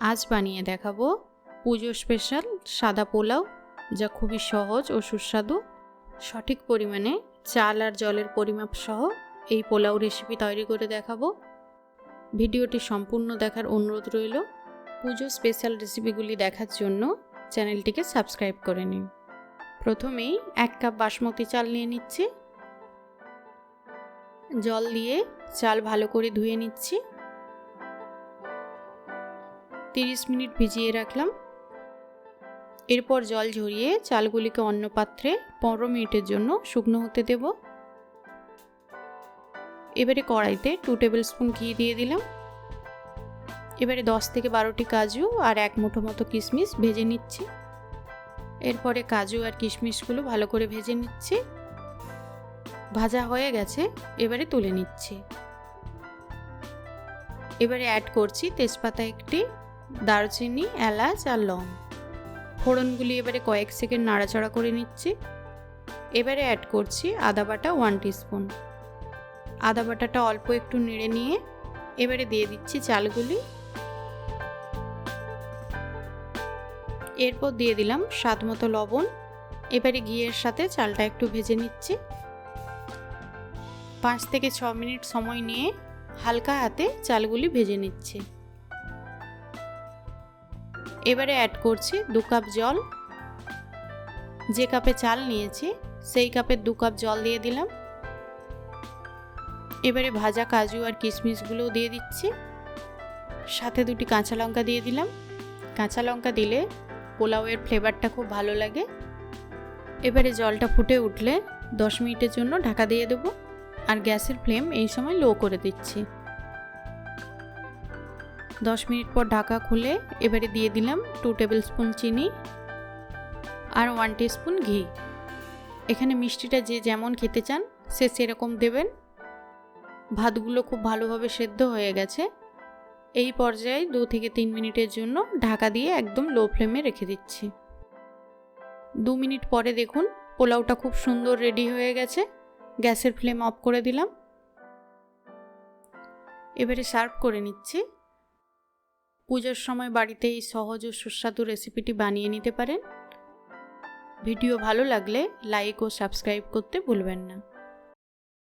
আজ বানিয়ে দেখাবো পুজো স্পেশাল সাদা পোলাও, যা খুবই সহজ ও সুস্বাদু। সঠিক পরিমাণে চাল আর জলের পরিমাপ সহ এই পোলাও রেসিপি তৈরি করে দেখাবো। ভিডিওটি সম্পূর্ণ দেখার অনুরোধ রইল। পুজো স্পেশাল রেসিপিগুলি দেখার জন্য চ্যানেলটিকে সাবস্ক্রাইব করে নিন। প্রথমেই 1 কাপ বাসমতি চাল নিয়ে নিচ্ছি। জল দিয়ে চাল ভালো করে ধুয়ে নিচ্ছি। 30 মিনিট ভিজিয়ে রাখলাম। এরপর জল ঝরিয়ে চালগুলিকে অন্য পাত্রে 15 মিনিটের জন্য শুকনো হতে দেব। এবারে কড়াইতে 2 টেবিল স্পুন ঘি দিয়ে দিলাম। এবারে 10 থেকে 12টি কাজু আর 1 মুঠো মতো কিশমিশ ভেজে নিচ্ছি। এরপরে কাজু আর কিশমিশগুলো ভালো করে ভেজে নিচ্ছি। ভাজা হয়ে গেছে, এবারে তুলে নিচ্ছি। এবারে অ্যাড করছি তেজপাতা একটি, দারচিনি, এলাচ আর লং। ফোড়নগুলি এবারে কয়েক সেকেন্ড নাড়াচাড়া করে নিচ্ছি। এবারে অ্যাড করছি আদা বাটা 1 টিস্পুন। আদা বাটাটা অল্প একটু নেড়ে নিয়ে এবারে দিয়ে দিচ্ছি চালগুলি। এরপর দিয়ে দিলাম স্বাদ মতো লবণ। এবারে ঘিয়ের সাথে চালটা একটু ভেজে নিচ্ছি। 5 থেকে 6 মিনিট সময় নিয়ে হালকা হাতে চালগুলি ভেজে নিচ্ছি। এবারে অ্যাড করছি 2 কাপ জল। যে কাপে চাল নিয়েছি সেই কাপের 2 কাপ জল দিয়ে দিলাম। এবারে ভাজা কাজু আর কিশমিশগুলো দিয়ে দিচ্ছি। সাথে 2টি কাঁচা লঙ্কা দিয়ে দিলাম। কাঁচা লঙ্কা দিলে পোলাওয়ের ফ্লেভারটা খুব ভালো লাগে। এবারে জলটা ফুটে উঠলে 10 মিনিটের জন্য ঢাকা দিয়ে দেব আর গ্যাসের ফ্লেম এই সময় লো করে দিচ্ছি। 10 মিনিট পর ঢাকা খুলে এবারে দিয়ে দিলাম 2 টেবিল স্পুন চিনি আর 1 টিস্পুন ঘি। এখানে মিষ্টিটা যে যেমন খেতে চান সে সেরকম দেবেন। ভাতগুলো খুব ভালোভাবে সেদ্ধ হয়ে গেছে। এই পর্যায়ে 2 থেকে 3 মিনিটের জন্য ঢাকা দিয়ে একদম লো ফ্লেমে রেখে দিচ্ছি। 2 মিনিট পরে দেখুন পোলাওটা খুব সুন্দর রেডি হয়ে গেছে। গ্যাসের ফ্লেম অফ করে দিলাম। এবারে সার্ভ করে নিচ্ছি। পুজোর সময় বাড়িতে এই সহজ ও সুস্বাদু রেসিপিটি বানিয়ে নিতে পারেন। ভিডিও ভালো লাগলে লাইক ও সাবস্ক্রাইব করতে ভুলবেন না।